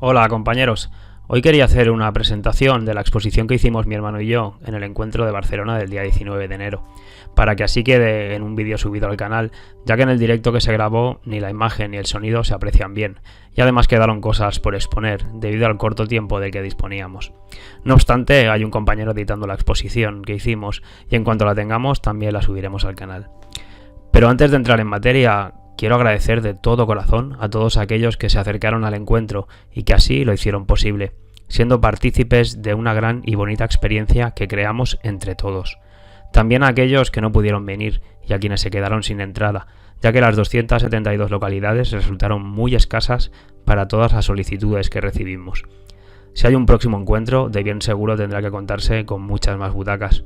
Hola compañeros, hoy quería hacer una presentación de la exposición que hicimos mi hermano y yo en el encuentro de Barcelona del día 19 de enero, para que así quede en un vídeo subido al canal, ya que en el directo que se grabó ni la imagen ni el sonido se aprecian bien, y además quedaron cosas por exponer debido al corto tiempo del que disponíamos. No obstante, hay un compañero editando la exposición que hicimos y en cuanto la tengamos también la subiremos al canal. Pero antes de entrar en materia, quiero agradecer de todo corazón a todos aquellos que se acercaron al encuentro y que así lo hicieron posible, siendo partícipes de una gran y bonita experiencia que creamos entre todos. También a aquellos que no pudieron venir y a quienes se quedaron sin entrada, ya que las 272 localidades resultaron muy escasas para todas las solicitudes que recibimos. Si hay un próximo encuentro, de bien seguro tendrá que contarse con muchas más butacas.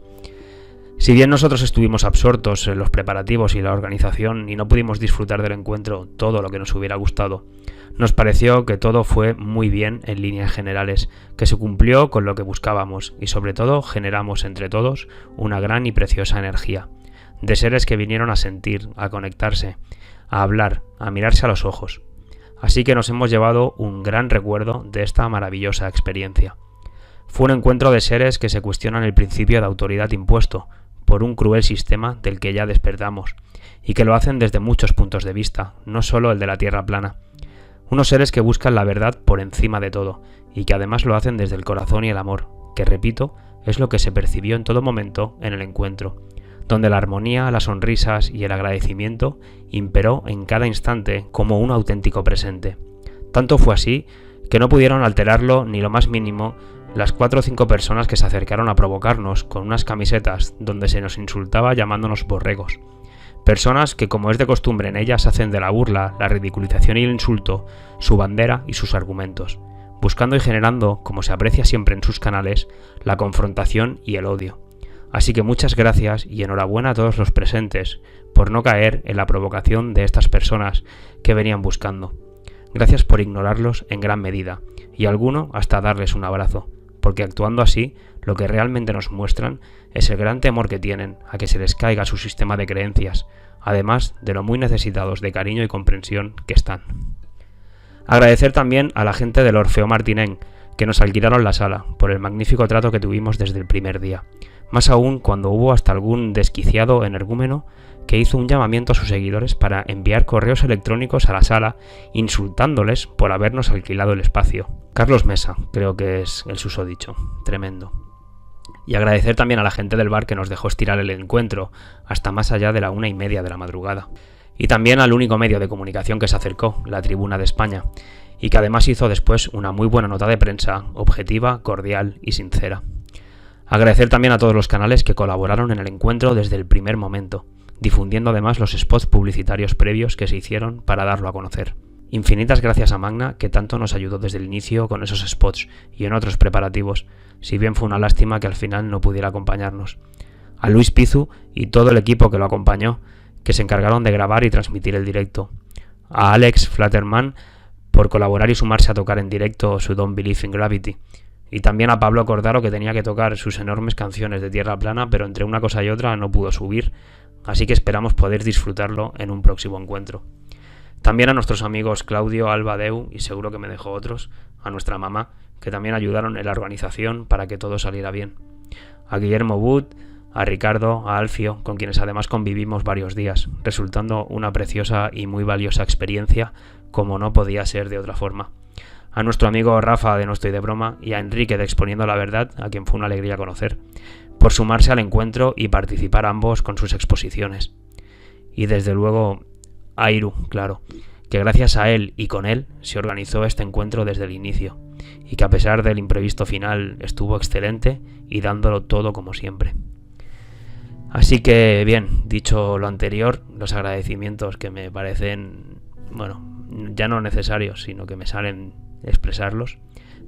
Si bien nosotros estuvimos absortos en los preparativos y la organización y no pudimos disfrutar del encuentro todo lo que nos hubiera gustado, nos pareció que todo fue muy bien en líneas generales, que se cumplió con lo que buscábamos y sobre todo generamos entre todos una gran y preciosa energía, de seres que vinieron a sentir, a conectarse, a hablar, a mirarse a los ojos. Así que nos hemos llevado un gran recuerdo de esta maravillosa experiencia. Fue un encuentro de seres que se cuestionan el principio de autoridad impuesto por un cruel sistema del que ya despertamos, y que lo hacen desde muchos puntos de vista, no solo el de la tierra plana. Unos seres que buscan la verdad por encima de todo, y que además lo hacen desde el corazón y el amor, que repito, es lo que se percibió en todo momento en el encuentro, donde la armonía, las sonrisas y el agradecimiento imperó en cada instante como un auténtico presente. Tanto fue así que no pudieron alterarlo ni lo más mínimo las 4 o 5 personas que se acercaron a provocarnos con unas camisetas donde se nos insultaba llamándonos borregos. Personas que, como es de costumbre en ellas, hacen de la burla, la ridiculización y el insulto su bandera y sus argumentos, buscando y generando, como se aprecia siempre en sus canales, la confrontación y el odio. Así que muchas gracias y enhorabuena a todos los presentes por no caer en la provocación de estas personas que venían buscando. Gracias por ignorarlos en gran medida, y alguno hasta darles un abrazo, porque actuando así, lo que realmente nos muestran es el gran temor que tienen a que se les caiga su sistema de creencias, además de lo muy necesitados de cariño y comprensión que están. Agradecer también a la gente del Orfeo Martinenc, que nos alquilaron la sala, por el magnífico trato que tuvimos desde el primer día, más aún cuando hubo hasta algún desquiciado energúmeno que hizo un llamamiento a sus seguidores para enviar correos electrónicos a la sala insultándoles por habernos alquilado el espacio. Carlos Mesa, creo que es el susodicho. Tremendo. Y agradecer también a la gente del bar que nos dejó estirar el encuentro hasta más allá de la 1:30 de la madrugada. Y también al único medio de comunicación que se acercó, la Tribuna de España, y que además hizo después una muy buena nota de prensa, objetiva, cordial y sincera. Agradecer también a todos los canales que colaboraron en el encuentro desde el primer momento, difundiendo además los spots publicitarios previos que se hicieron para darlo a conocer. Infinitas gracias a Magna, que tanto nos ayudó desde el inicio con esos spots y en otros preparativos, si bien fue una lástima que al final no pudiera acompañarnos. A Luis Pizu y todo el equipo que lo acompañó, que se encargaron de grabar y transmitir el directo. A Alex Flatterman por colaborar y sumarse a tocar en directo su Don't Believe in Gravity. Y también a Pablo Cordaro, que tenía que tocar sus enormes canciones de tierra plana, pero entre una cosa y otra no pudo subir, así que esperamos poder disfrutarlo en un próximo encuentro. También a nuestros amigos Claudio, Alba, Deu, y seguro que me dejó otros, a nuestra mamá, que también ayudaron en la organización para que todo saliera bien. A Guillermo Wood, a Ricardo, a Alfio, con quienes además convivimos varios días, resultando una preciosa y muy valiosa experiencia, como no podía ser de otra forma. A nuestro amigo Rafa de No Estoy de Broma y a Enrique de Exponiendo la Verdad, a quien fue una alegría conocer, por sumarse al encuentro y participar ambos con sus exposiciones. Y desde luego a Iru, claro, que gracias a él y con él se organizó este encuentro desde el inicio, y que a pesar del imprevisto final estuvo excelente y dándolo todo como siempre. Así que bien, dicho lo anterior, los agradecimientos que me parecen, ya no necesarios, sino que me salen expresarlos,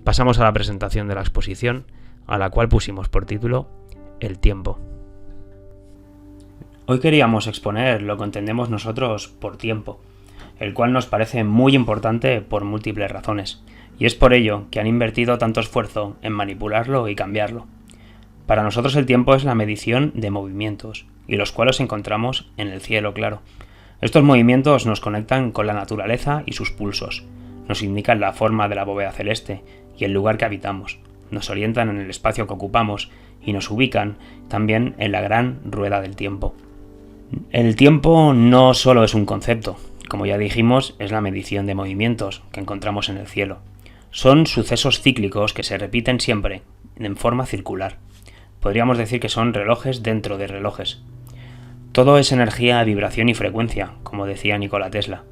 pasamos a la presentación de la exposición, a la cual pusimos por título El tiempo. Hoy queríamos exponer lo que entendemos nosotros por tiempo, el cual nos parece muy importante por múltiples razones, y es por ello que han invertido tanto esfuerzo en manipularlo y cambiarlo. Para nosotros el tiempo es la medición de movimientos, y los cuales encontramos en el cielo claro. Estos movimientos nos conectan con la naturaleza y sus pulsos, nos indican la forma de la bóveda celeste y el lugar que habitamos, nos orientan en el espacio que ocupamos y nos ubican también en la gran rueda del tiempo. El tiempo no solo es un concepto, como ya dijimos, es la medición de movimientos que encontramos en el cielo. Son sucesos cíclicos que se repiten siempre, en forma circular. Podríamos decir que son relojes dentro de relojes. Todo es energía, vibración y frecuencia, como decía Nikola Tesla,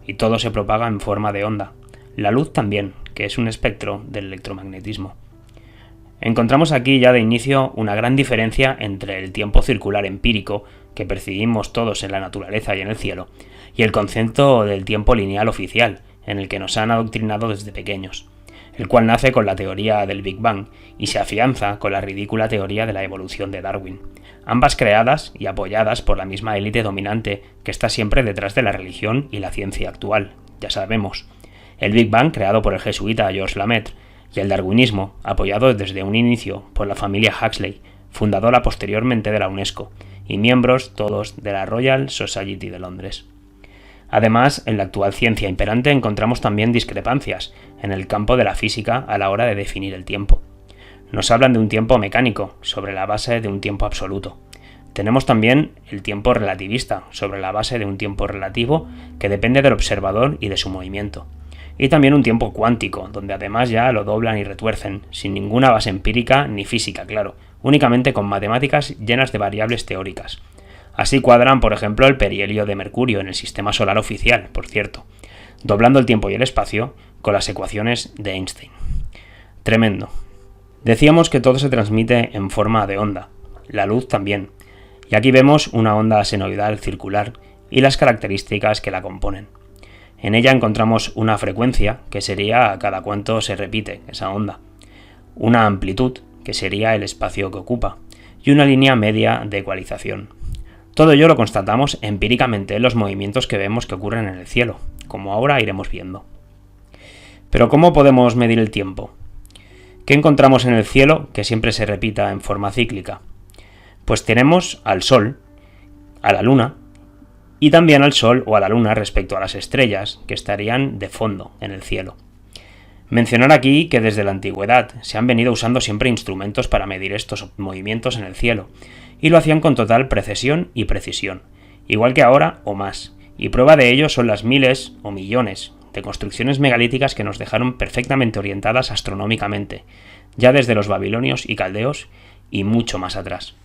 y todo se propaga en forma de onda. La luz también, que es un espectro del electromagnetismo. Encontramos aquí ya de inicio una gran diferencia entre el tiempo circular empírico que percibimos todos en la naturaleza y en el cielo, y el concepto del tiempo lineal oficial, en el que nos han adoctrinado desde pequeños, el cual nace con la teoría del Big Bang y se afianza con la ridícula teoría de la evolución de Darwin, ambas creadas y apoyadas por la misma élite dominante que está siempre detrás de la religión y la ciencia actual, ya sabemos. El Big Bang creado por el jesuita Georges Lemaitre, y el darwinismo, apoyado desde un inicio por la familia Huxley, fundadora posteriormente de la UNESCO, y miembros todos de la Royal Society de Londres. Además, en la actual ciencia imperante encontramos también discrepancias en el campo de la física a la hora de definir el tiempo. Nos hablan de un tiempo mecánico, sobre la base de un tiempo absoluto. Tenemos también el tiempo relativista, sobre la base de un tiempo relativo que depende del observador y de su movimiento. Y también un tiempo cuántico, donde además ya lo doblan y retuercen, sin ninguna base empírica ni física, claro, únicamente con matemáticas llenas de variables teóricas. Así cuadran, por ejemplo, el perihelio de Mercurio en el sistema solar oficial, por cierto, doblando el tiempo y el espacio con las ecuaciones de Einstein. Tremendo. Decíamos que todo se transmite en forma de onda, la luz también, y aquí vemos una onda senoidal circular y las características que la componen. En ella encontramos una frecuencia, que sería a cada cuánto se repite esa onda, una amplitud, que sería el espacio que ocupa, y una línea media de ecualización. Todo ello lo constatamos empíricamente en los movimientos que vemos que ocurren en el cielo, como ahora iremos viendo. Pero ¿cómo podemos medir el tiempo? ¿Qué encontramos en el cielo que siempre se repita en forma cíclica? Pues tenemos al Sol, a la Luna, y también al Sol o a la Luna respecto a las estrellas, que estarían de fondo en el cielo. Mencionar aquí que desde la antigüedad se han venido usando siempre instrumentos para medir estos movimientos en el cielo, y lo hacían con total precisión y precisión, igual que ahora o más, y prueba de ello son las miles o millones de construcciones megalíticas que nos dejaron perfectamente orientadas astronómicamente, ya desde los babilonios y caldeos y mucho más atrás.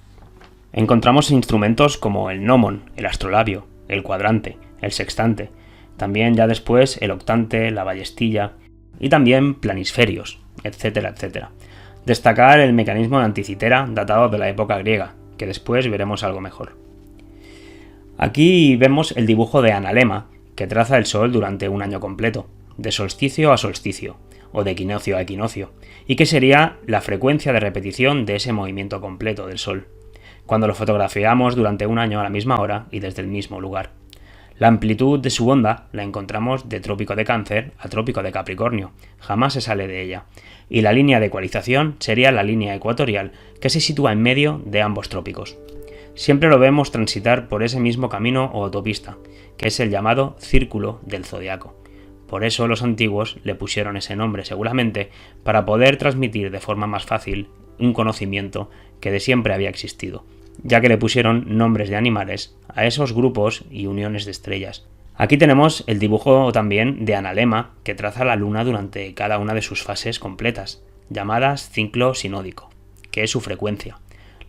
Encontramos instrumentos como el gnomon, el astrolabio, el cuadrante, el sextante, también ya después el octante, la ballestilla y también planisferios, etcétera, etcétera. Destacar el mecanismo de anticitera datado de la época griega, que después veremos algo mejor. Aquí vemos el dibujo de analema que traza el Sol durante un año completo, de solsticio a solsticio, o de equinoccio a equinoccio, y que sería la frecuencia de repetición de ese movimiento completo del Sol, cuando lo fotografiamos durante un año a la misma hora y desde el mismo lugar. La amplitud de su onda la encontramos de trópico de Cáncer a trópico de Capricornio, jamás se sale de ella, y la línea de ecualización sería la línea ecuatorial que se sitúa en medio de ambos trópicos. Siempre lo vemos transitar por ese mismo camino o autopista, que es el llamado Círculo del Zodiaco. Por eso los antiguos le pusieron ese nombre seguramente para poder transmitir de forma más fácil un conocimiento que de siempre había existido, ya que le pusieron nombres de animales a esos grupos y uniones de estrellas. Aquí tenemos el dibujo también de analema que traza la Luna durante cada una de sus fases completas, llamadas ciclo sinódico, que es su frecuencia.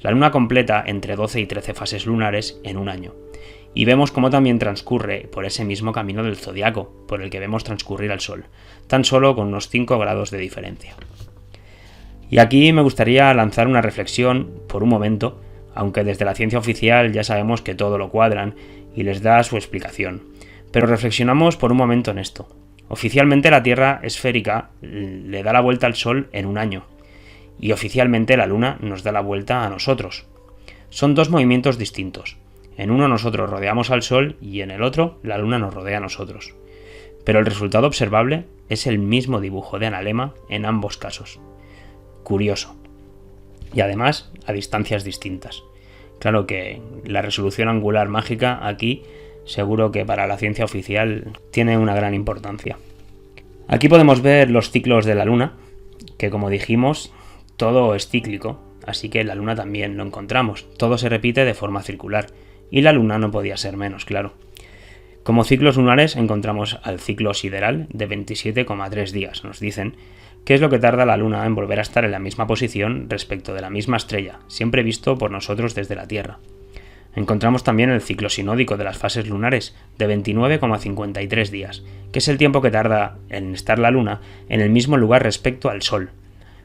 La Luna completa entre 12 y 13 fases lunares en un año, y vemos cómo también transcurre por ese mismo camino del zodiaco, por el que vemos transcurrir al Sol, tan solo con unos 5 grados de diferencia. Y aquí me gustaría lanzar una reflexión por un momento, aunque desde la ciencia oficial ya sabemos que todo lo cuadran y les da su explicación. Pero reflexionamos por un momento en esto. Oficialmente la Tierra esférica le da la vuelta al Sol en un año, y oficialmente la Luna nos da la vuelta a nosotros. Son dos movimientos distintos. En uno nosotros rodeamos al Sol y en el otro la Luna nos rodea a nosotros. Pero el resultado observable es el mismo dibujo de analema en ambos casos. Curioso. Y además a distancias distintas. Claro que la resolución angular mágica aquí seguro que para la ciencia oficial tiene una gran importancia. Aquí podemos ver los ciclos de la Luna, que como dijimos, todo es cíclico, así que la Luna también lo encontramos, todo se repite de forma circular, y la Luna no podía ser menos, claro. Como ciclos lunares encontramos al ciclo sideral de 27,3 días, nos dicen, que es lo que tarda la Luna en volver a estar en la misma posición respecto de la misma estrella, siempre visto por nosotros desde la Tierra. Encontramos también el ciclo sinódico de las fases lunares de 29,53 días, que es el tiempo que tarda en estar la Luna en el mismo lugar respecto al Sol.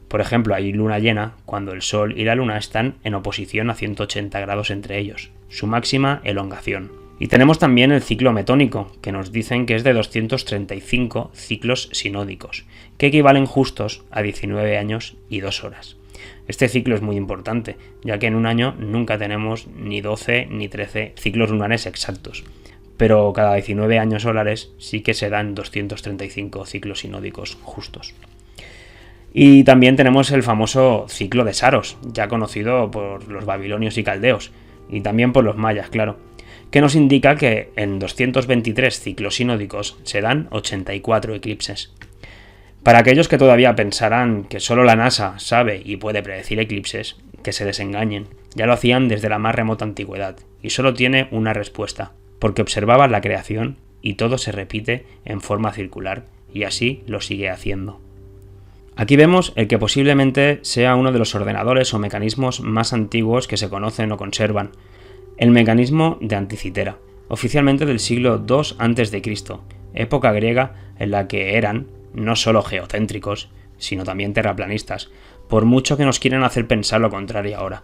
Por ejemplo, hay luna llena cuando el Sol y la Luna están en oposición a 180 grados entre ellos, su máxima elongación. Y tenemos también el ciclo metónico, que nos dicen que es de 235 ciclos sinódicos, que equivalen justos a 19 años y 2 horas. Este ciclo es muy importante, ya que en un año nunca tenemos ni 12 ni 13 ciclos lunares exactos, pero cada 19 años solares sí que se dan 235 ciclos sinódicos justos. Y también tenemos el famoso ciclo de Saros, ya conocido por los babilonios y caldeos, y también por los mayas, claro, que nos indica que en 223 ciclos sinódicos se dan 84 eclipses. Para aquellos que todavía pensarán que solo la NASA sabe y puede predecir eclipses, que se desengañen, ya lo hacían desde la más remota antigüedad, y solo tiene una respuesta, porque observaba la creación y todo se repite en forma circular, y así lo sigue haciendo. Aquí vemos el que posiblemente sea uno de los ordenadores o mecanismos más antiguos que se conocen o conservan, el mecanismo de Anticitera, oficialmente del siglo II a.C., época griega en la que eran no solo geocéntricos, sino también terraplanistas, por mucho que nos quieran hacer pensar lo contrario ahora.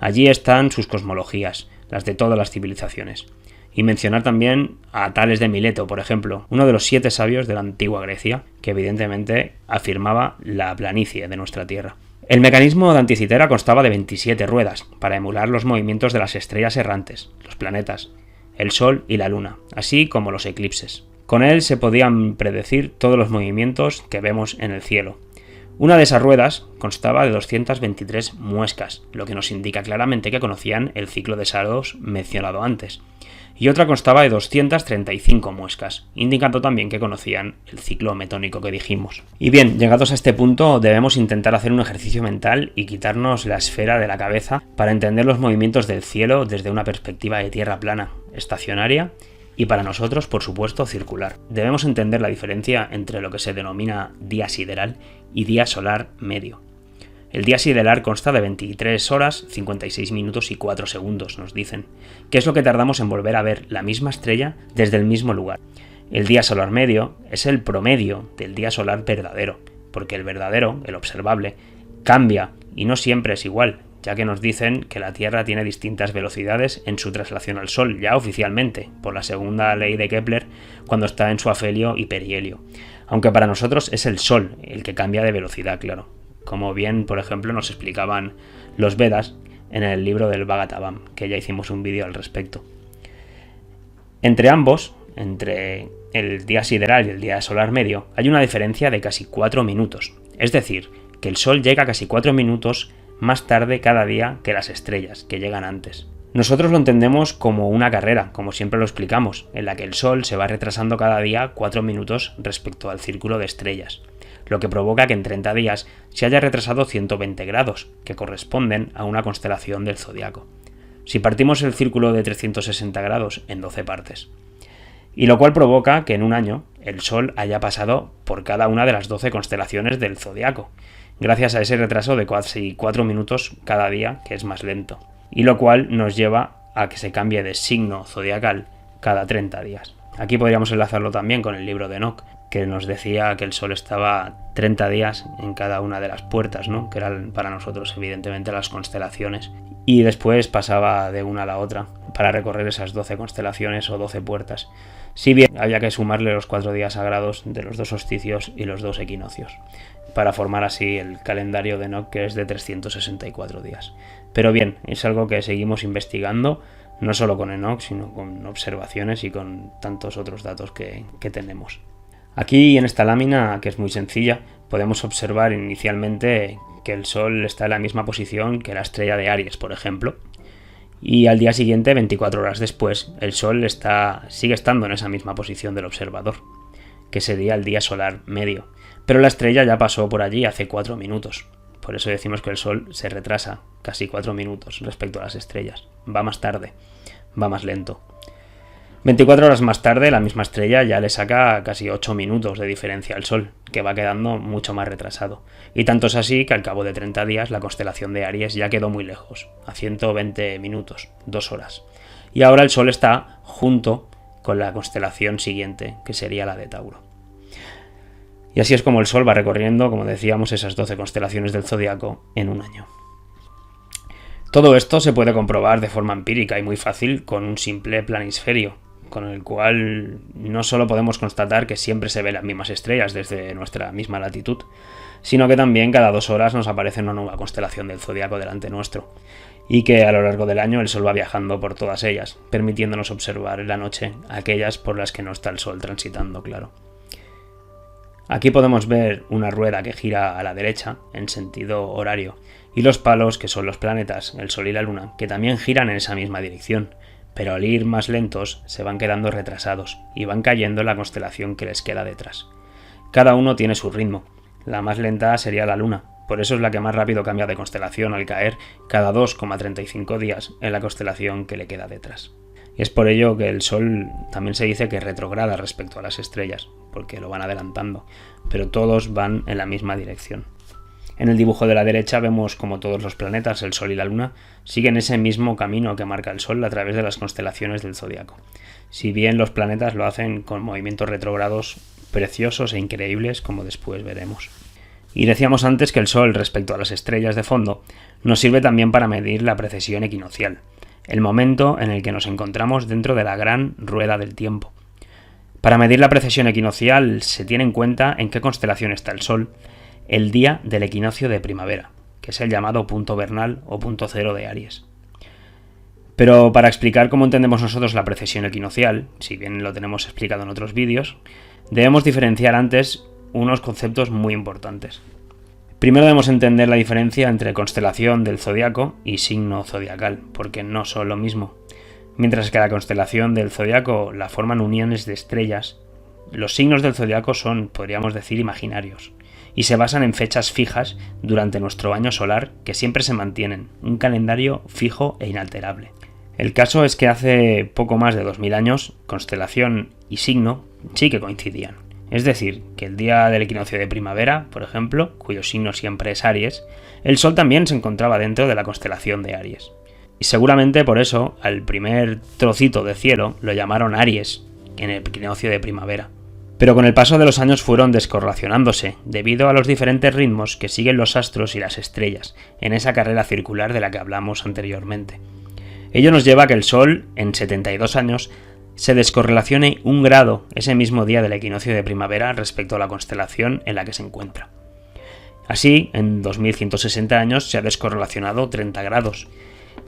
Allí están sus cosmologías, las de todas las civilizaciones. Y mencionar también a Tales de Mileto, por ejemplo, uno de los 7 sabios de la antigua Grecia, que evidentemente afirmaba la planicie de nuestra Tierra. El mecanismo de Anticitera constaba de 27 ruedas, para emular los movimientos de las estrellas errantes, los planetas, el Sol y la Luna, así como los eclipses. Con él se podían predecir todos los movimientos que vemos en el cielo. Una de esas ruedas constaba de 223 muescas, lo que nos indica claramente que conocían el ciclo de Saros mencionado antes. Y otra constaba de 235 muescas, indicando también que conocían el ciclo metónico que dijimos. Y bien, llegados a este punto debemos intentar hacer un ejercicio mental y quitarnos la esfera de la cabeza para entender los movimientos del cielo desde una perspectiva de tierra plana, estacionaria y para nosotros, por supuesto, circular. Debemos entender la diferencia entre lo que se denomina día sideral y día solar medio. El día sideral consta de 23 horas, 56 minutos y 4 segundos, nos dicen, que es lo que tardamos en volver a ver la misma estrella desde el mismo lugar. El día solar medio es el promedio del día solar verdadero, porque el verdadero, el observable, cambia y no siempre es igual, ya que nos dicen que la Tierra tiene distintas velocidades en su traslación al Sol, ya oficialmente, por la segunda ley de Kepler, cuando está en su afelio y perihelio. Aunque para nosotros es el Sol el que cambia de velocidad, claro. Como bien, por ejemplo, nos explicaban los Vedas en el libro del Bhagavatam, que ya hicimos un vídeo al respecto. Entre ambos, entre el día sideral y el día solar medio, hay una diferencia de casi 4 minutos. Es decir, que el Sol llega casi 4 minutos más tarde cada día que las estrellas, que llegan antes. Nosotros lo entendemos como una carrera, como siempre lo explicamos, en la que el Sol se va retrasando cada día 4 minutos respecto al círculo de estrellas, lo que provoca que en 30 días se haya retrasado 120 grados, que corresponden a una constelación del zodiaco. Si partimos el círculo de 360 grados en 12 partes. Y lo cual provoca que en un año el Sol haya pasado por cada una de las 12 constelaciones del zodiaco, gracias a ese retraso de casi 4 minutos cada día, que es más lento, y lo cual nos lleva a que se cambie de signo zodiacal cada 30 días. Aquí podríamos enlazarlo también con el libro de Enoch, que nos decía que el Sol estaba 30 días en cada una de las puertas, ¿no? Que eran para nosotros evidentemente las constelaciones, y después pasaba de una a la otra para recorrer esas 12 constelaciones o 12 puertas. Si bien había que sumarle los 4 días sagrados de los 2 solsticios y los 2 equinoccios, para formar así el calendario de Enoch, que es de 364 días. Pero bien, es algo que seguimos investigando, no solo con Enoch, sino con observaciones y con tantos otros datos que tenemos. Aquí en esta lámina, que es muy sencilla, podemos observar inicialmente que el Sol está en la misma posición que la estrella de Aries, por ejemplo, y al día siguiente, 24 horas después, el Sol sigue estando en esa misma posición del observador. que sería el día solar medio, pero la estrella ya pasó por allí hace 4 minutos. Por eso decimos que el Sol se retrasa casi 4 minutos respecto a las estrellas. Va más tarde, va más lento. 24 horas más tarde, la misma estrella ya le saca casi 8 minutos de diferencia al Sol, que va quedando mucho más retrasado. Y tanto es así que al cabo de 30 días la constelación de Aries ya quedó muy lejos, a 120 minutos, 2 horas. Y ahora el Sol está junto con la constelación siguiente, que sería la de Tauro. Y así es como el Sol va recorriendo, como decíamos, esas 12 constelaciones del zodiaco en un año. Todo esto se puede comprobar de forma empírica y muy fácil con un simple planisferio, con el cual no solo podemos constatar que siempre se ven las mismas estrellas desde nuestra misma latitud, sino que también cada 2 horas nos aparece una nueva constelación del zodiaco delante nuestro, y que a lo largo del año el Sol va viajando por todas ellas, permitiéndonos observar en la noche aquellas por las que no está el Sol transitando, claro. Aquí podemos ver una rueda que gira a la derecha, en sentido horario, y los palos, que son los planetas, el Sol y la Luna, que también giran en esa misma dirección, pero al ir más lentos se van quedando retrasados y van cayendo en la constelación que les queda detrás. Cada uno tiene su ritmo. La más lenta sería la Luna, por eso es la que más rápido cambia de constelación al caer cada 2,35 días en la constelación que le queda detrás. Y es por ello que el Sol también se dice que retrograda respecto a las estrellas, porque lo van adelantando, pero todos van en la misma dirección. En el dibujo de la derecha vemos como todos los planetas, el Sol y la Luna, siguen ese mismo camino que marca el Sol a través de las constelaciones del zodiaco. Si bien los planetas lo hacen con movimientos retrógrados preciosos e increíbles, como después veremos. Y decíamos antes que el Sol, respecto a las estrellas de fondo, nos sirve también para medir la precesión equinoccial, el momento en el que nos encontramos dentro de la gran rueda del tiempo. Para medir la precesión equinoccial se tiene en cuenta en qué constelación está el Sol el día del equinoccio de primavera, que es el llamado punto vernal o punto cero de Aries. Pero para explicar cómo entendemos nosotros la precesión equinoccial, si bien lo tenemos explicado en otros vídeos, debemos diferenciar antes unos conceptos muy importantes. Primero debemos entender la diferencia entre constelación del zodiaco y signo zodiacal, porque no son lo mismo. Mientras que la constelación del zodiaco la forman uniones de estrellas, los signos del zodiaco son, podríamos decir, imaginarios, y se basan en fechas fijas durante nuestro año solar que siempre se mantienen, un calendario fijo e inalterable. El caso es que hace poco más de 2000 años, constelación y signo sí que coincidían. Es decir, que el día del equinoccio de primavera, por ejemplo, cuyo signo siempre es Aries, el Sol también se encontraba dentro de la constelación de Aries. Y seguramente por eso al primer trocito de cielo lo llamaron Aries en el equinoccio de primavera. Pero con el paso de los años fueron descorrelacionándose, debido a los diferentes ritmos que siguen los astros y las estrellas en esa carrera circular de la que hablamos anteriormente. Ello nos lleva a que el Sol, en 72 años, se descorrelacione 1 grado ese mismo día del equinoccio de primavera respecto a la constelación en la que se encuentra. Así, en 2160 años se ha descorrelacionado 30 grados,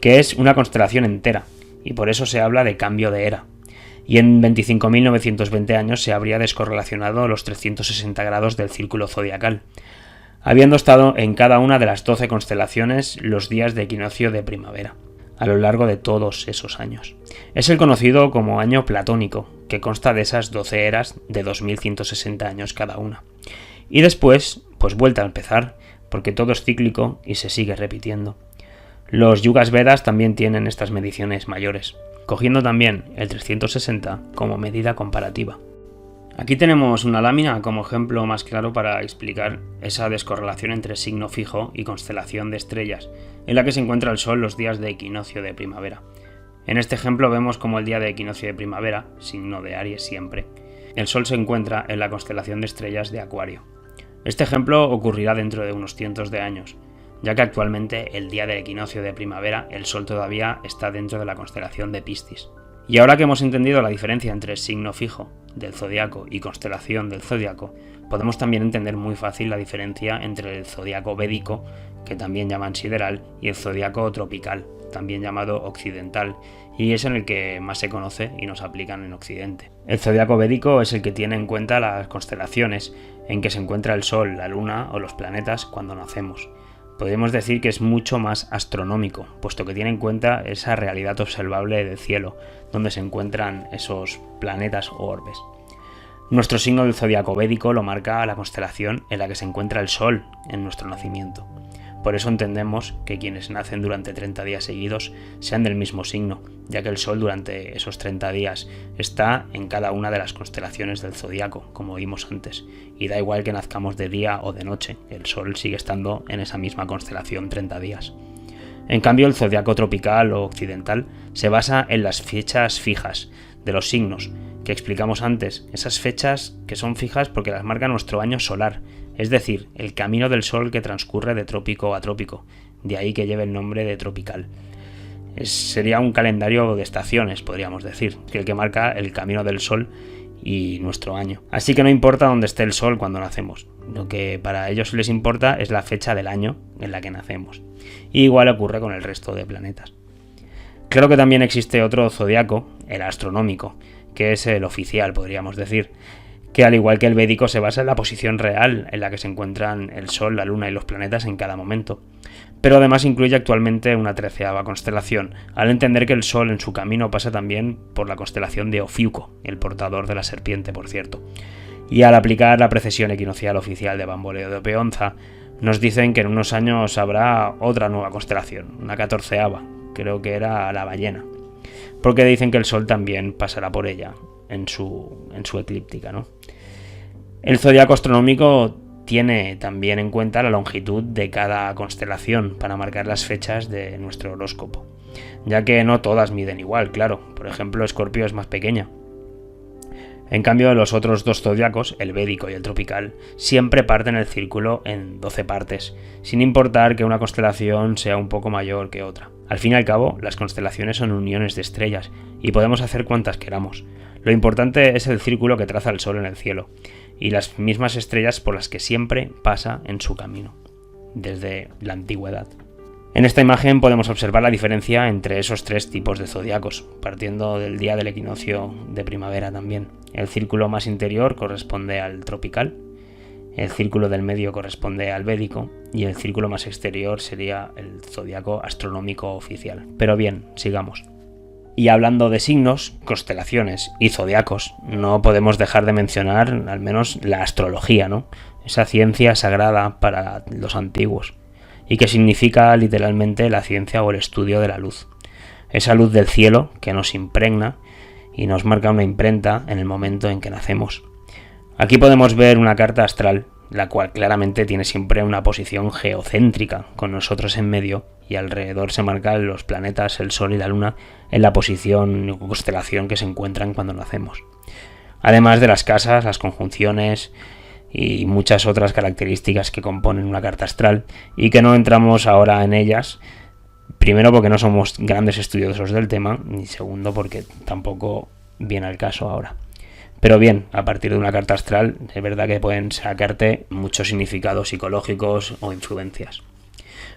que es una constelación entera, y por eso se habla de cambio de era. Y en 25.920 años se habría descorrelacionado los 360 grados del círculo zodiacal, habiendo estado en cada una de las 12 constelaciones los días de equinoccio de primavera, a lo largo de todos esos años. Es el conocido como año platónico, que consta de esas 12 eras de 2160 años cada una. Y después, pues vuelta a empezar, porque todo es cíclico y se sigue repitiendo. Los Yugas Vedas también tienen estas mediciones mayores, cogiendo también el 360 como medida comparativa. Aquí tenemos una lámina como ejemplo más claro para explicar esa descorrelación entre signo fijo y constelación de estrellas, en la que se encuentra el Sol los días de equinoccio de primavera. En este ejemplo vemos como el día de equinoccio de primavera, signo de Aries siempre, el Sol se encuentra en la constelación de estrellas de Acuario. Este ejemplo ocurrirá dentro de unos cientos de años, ya que actualmente el día del equinoccio de primavera el Sol todavía está dentro de la constelación de Piscis. Y ahora que hemos entendido la diferencia entre signo fijo del zodiaco y constelación del zodiaco, podemos también entender muy fácil la diferencia entre el zodiaco védico, que también llaman sideral, y el zodiaco tropical, también llamado occidental, y es en el que más se conoce y nos aplican en Occidente. El zodiaco védico es el que tiene en cuenta las constelaciones en que se encuentra el Sol, la Luna o los planetas cuando nacemos. Podemos decir que es mucho más astronómico, puesto que tiene en cuenta esa realidad observable del cielo, donde se encuentran esos planetas o orbes. Nuestro signo del zodiaco védico lo marca la constelación en la que se encuentra el Sol en nuestro nacimiento. Por eso entendemos que quienes nacen durante 30 días seguidos sean del mismo signo, ya que el Sol durante esos 30 días está en cada una de las constelaciones del zodiaco, como vimos antes, y da igual que nazcamos de día o de noche, el Sol sigue estando en esa misma constelación 30 días. En cambio, el zodiaco tropical o occidental se basa en las fechas fijas de los signos que explicamos antes, esas fechas que son fijas porque las marca nuestro año solar, es decir, el camino del Sol que transcurre de trópico a trópico, de ahí que lleve el nombre de tropical. Sería un calendario de estaciones, podríamos decir, el que marca el camino del Sol y nuestro año. Así que no importa dónde esté el Sol cuando nacemos, lo que para ellos les importa es la fecha del año en la que nacemos. Y igual ocurre con el resto de planetas. Claro que también existe otro zodiaco, el astronómico, que es el oficial, podríamos decir, que al igual que el védico se basa en la posición real en la que se encuentran el Sol, la Luna y los planetas en cada momento. Pero además incluye actualmente una 13ª constelación, al entender que el Sol en su camino pasa también por la constelación de Ofiuco, el portador de la serpiente, por cierto. Y al aplicar la precesión equinoccial oficial de Bamboleo de Peonza, nos dicen que en unos años habrá otra nueva constelación, una 14ª, creo que era la ballena, porque dicen que el Sol también pasará por ella en su eclíptica, ¿no? El zodiaco astronómico tiene también en cuenta la longitud de cada constelación para marcar las fechas de nuestro horóscopo, ya que no todas miden igual, claro. Por ejemplo, Escorpio es más pequeña. En cambio, los otros dos zodiacos, el védico y el tropical, siempre parten el círculo en 12 partes, sin importar que una constelación sea un poco mayor que otra. Al fin y al cabo, las constelaciones son uniones de estrellas y podemos hacer cuantas queramos. Lo importante es el círculo que traza el Sol en el cielo y las mismas estrellas por las que siempre pasa en su camino, desde la antigüedad. En esta imagen podemos observar la diferencia entre esos tres tipos de zodiacos, partiendo del día del equinoccio de primavera también. El círculo más interior corresponde al tropical, el círculo del medio corresponde al védico y el círculo más exterior sería el zodiaco astronómico oficial. Pero bien, sigamos. Y hablando de signos, constelaciones y zodiacos, no podemos dejar de mencionar al menos la astrología, ¿no? Esa ciencia sagrada para los antiguos, y que significa literalmente la ciencia o el estudio de la luz. Esa luz del cielo que nos impregna y nos marca una imprenta en el momento en que nacemos. Aquí podemos ver una carta astral, la cual claramente tiene siempre una posición geocéntrica, con nosotros en medio, y alrededor se marcan los planetas, el Sol y la Luna, en la posición o constelación que se encuentran cuando nacemos. Además de las casas, las conjunciones y muchas otras características que componen una carta astral, y que no entramos ahora en ellas, primero porque no somos grandes estudiosos del tema, y segundo porque tampoco viene al caso ahora. Pero bien, a partir de una carta astral, es verdad que pueden sacarte muchos significados psicológicos o influencias.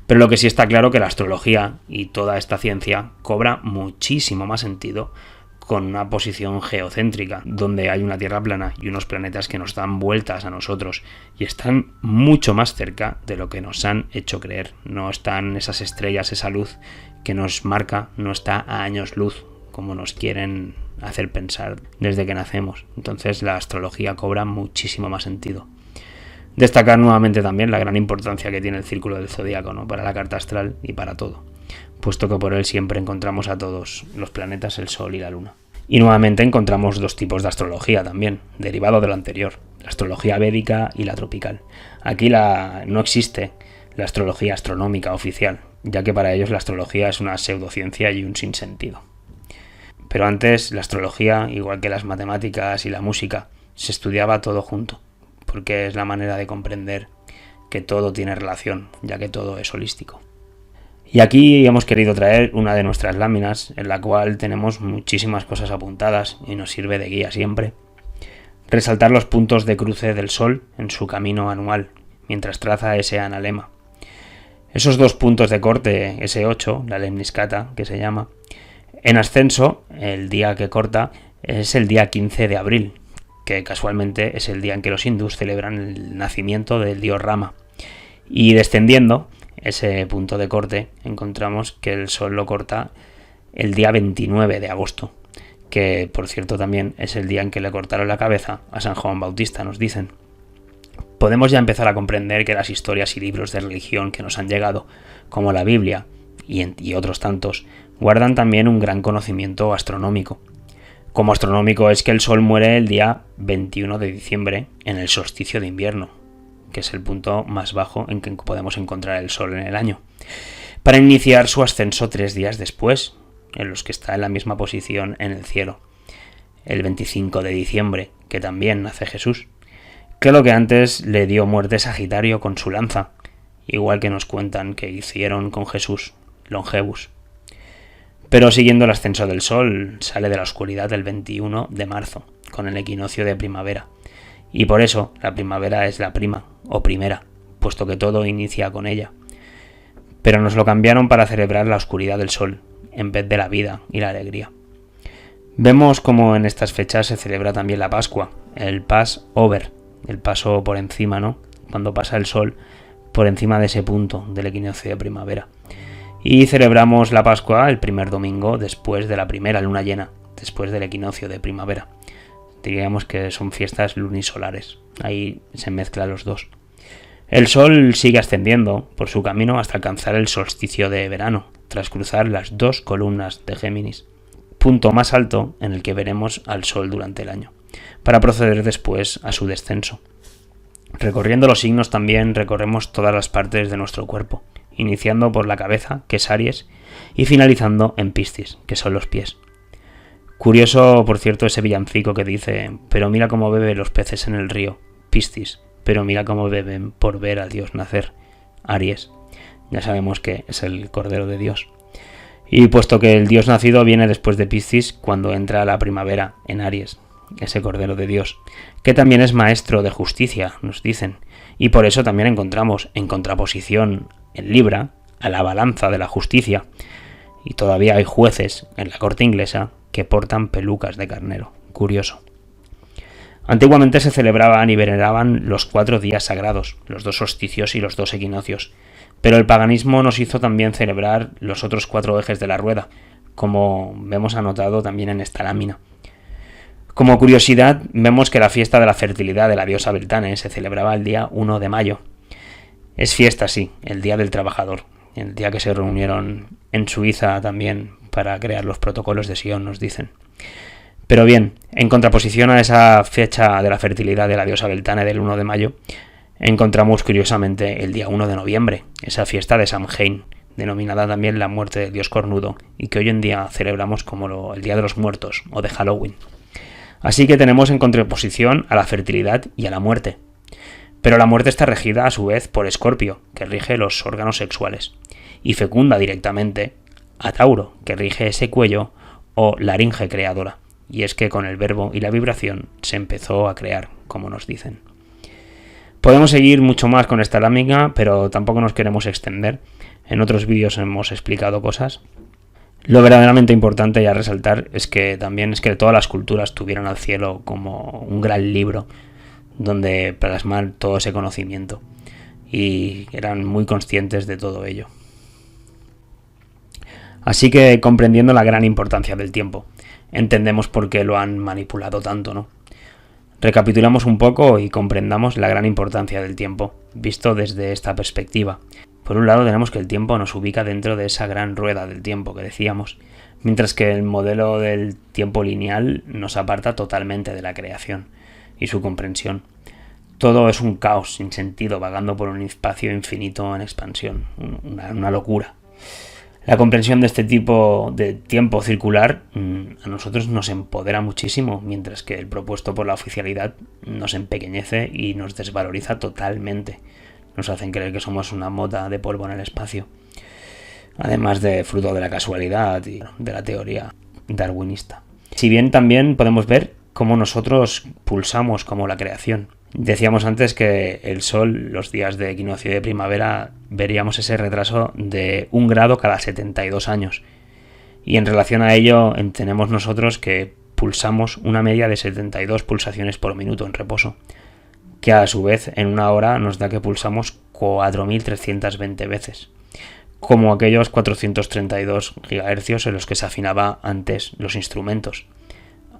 Pero lo que sí está claro que la astrología y toda esta ciencia cobra muchísimo más sentido con una posición geocéntrica, donde hay una Tierra plana y unos planetas que nos dan vueltas a nosotros y están mucho más cerca de lo que nos han hecho creer. No están esas estrellas, esa luz que nos marca, no está a años luz, como nos quieren hacer pensar desde que nacemos. Entonces la astrología cobra muchísimo más sentido. Destacar nuevamente también la gran importancia que tiene el círculo del zodiaco, ¿no?, para la carta astral y para todo, puesto que por él siempre encontramos a todos los planetas, el Sol y la Luna. Y nuevamente encontramos dos tipos de astrología también, derivado de lo anterior, la astrología védica y la tropical. Aquí no existe la astrología astronómica oficial, ya que para ellos la astrología es una pseudociencia y un sinsentido. Pero antes la astrología, igual que las matemáticas y la música, se estudiaba todo junto, porque es la manera de comprender que todo tiene relación, ya que todo es holístico. Y aquí hemos querido traer una de nuestras láminas, en la cual tenemos muchísimas cosas apuntadas y nos sirve de guía siempre. Resaltar los puntos de cruce del Sol en su camino anual, mientras traza ese analema. Esos dos puntos de corte, S8, la lemniscata, que se llama, en ascenso, el día que corta es el día 15 de abril, que casualmente es el día en que los hindús celebran el nacimiento del dios Rama. Y descendiendo ese punto de corte, encontramos que el Sol lo corta el día 29 de agosto, que por cierto también es el día en que le cortaron la cabeza a San Juan Bautista, nos dicen. Podemos ya empezar a comprender que las historias y libros de religión que nos han llegado, como la Biblia y otros tantos, guardan también un gran conocimiento astronómico. Como astronómico es que el Sol muere el día 21 de diciembre en el solsticio de invierno, que es el punto más bajo en que podemos encontrar el Sol en el año, para iniciar su ascenso 3 días después, en los que está en la misma posición en el cielo. El 25 de diciembre, que también nace Jesús. Claro que antes le dio muerte Sagitario con su lanza, igual que nos cuentan que hicieron con Jesús, Longevus. Pero siguiendo el ascenso del Sol, sale de la oscuridad el 21 de marzo, con el equinoccio de primavera. Y por eso la primavera es la prima, o primera, puesto que todo inicia con ella. Pero nos lo cambiaron para celebrar la oscuridad del Sol, en vez de la vida y la alegría. Vemos como en estas fechas se celebra también la Pascua, el Passover, el paso por encima, ¿no? Cuando pasa el Sol por encima de ese punto del equinoccio de primavera. Y celebramos la Pascua el primer domingo después de la primera luna llena, después del equinoccio de primavera. Diríamos que son fiestas lunisolares, ahí se mezclan los dos. El Sol sigue ascendiendo por su camino hasta alcanzar el solsticio de verano, tras cruzar las 2 columnas de Géminis, punto más alto en el que veremos al Sol durante el año, para proceder después a su descenso. Recorriendo los signos también recorremos todas las partes de nuestro cuerpo, iniciando por la cabeza, que es Aries, y finalizando en Piscis, que son los pies. Curioso, por cierto, ese villancico que dice: pero mira cómo beben los peces en el río, Piscis, pero mira cómo beben por ver a Dios nacer, Aries. Ya sabemos que es el Cordero de Dios. Y puesto que el Dios nacido viene después de Piscis, cuando entra la primavera en Aries, ese Cordero de Dios, que también es maestro de justicia, nos dicen, y por eso también encontramos en contraposición en Libra a la balanza de la justicia, y todavía hay jueces en la corte inglesa que portan pelucas de carnero. Curioso. Antiguamente se celebraban y veneraban los 4 días sagrados, los 2 solsticios y los 2 equinoccios, pero el paganismo nos hizo también celebrar los otros 4 ejes de la rueda, como vemos anotado también en esta lámina. Como curiosidad, vemos que la fiesta de la fertilidad de la diosa Beltane se celebraba el día 1 de mayo. Es fiesta, sí, el Día del Trabajador, el día que se reunieron en Suiza también para crear los protocolos de Sion, nos dicen. Pero bien, en contraposición a esa fecha de la fertilidad de la diosa Beltane del 1 de mayo, encontramos curiosamente el día 1 de noviembre, esa fiesta de Samhain, denominada también la muerte del dios cornudo, y que hoy en día celebramos como el Día de los Muertos o de Halloween. Así que tenemos en contraposición a la fertilidad y a la muerte. Pero la muerte está regida a su vez por Escorpio, que rige los órganos sexuales, y fecunda directamente a Tauro, que rige ese cuello o laringe creadora. Y es que con el verbo y la vibración se empezó a crear, como nos dicen. Podemos seguir mucho más con esta lámina, pero tampoco nos queremos extender. En otros vídeos hemos explicado cosas. Lo verdaderamente importante ya resaltar es que todas las culturas tuvieron al cielo como un gran libro donde plasmar todo ese conocimiento, y eran muy conscientes de todo ello. Así que, comprendiendo la gran importancia del tiempo, entendemos por qué lo han manipulado tanto, ¿no? Recapitulamos un poco y comprendamos la gran importancia del tiempo, visto desde esta perspectiva. Por un lado tenemos que el tiempo nos ubica dentro de esa gran rueda del tiempo que decíamos, mientras que el modelo del tiempo lineal nos aparta totalmente de la creación y su comprensión. Todo es un caos sin sentido, vagando por un espacio infinito en expansión, una locura. La comprensión de este tipo de tiempo circular a nosotros nos empodera muchísimo, mientras que el propuesto por la oficialidad nos empequeñece y nos desvaloriza totalmente. Nos hacen creer que somos una mota de polvo en el espacio, además de fruto de la casualidad y de la teoría darwinista. Si bien también podemos ver cómo nosotros pulsamos como la creación. Decíamos antes que el Sol, los días de equinoccio y de primavera, veríamos ese retraso de 1 grado cada 72 años. Y en relación a ello, tenemos nosotros que pulsamos una media de 72 pulsaciones por minuto en reposo, que a su vez en una hora nos da que pulsamos 4.320 veces, como aquellos 432 GHz en los que se afinaba antes los instrumentos.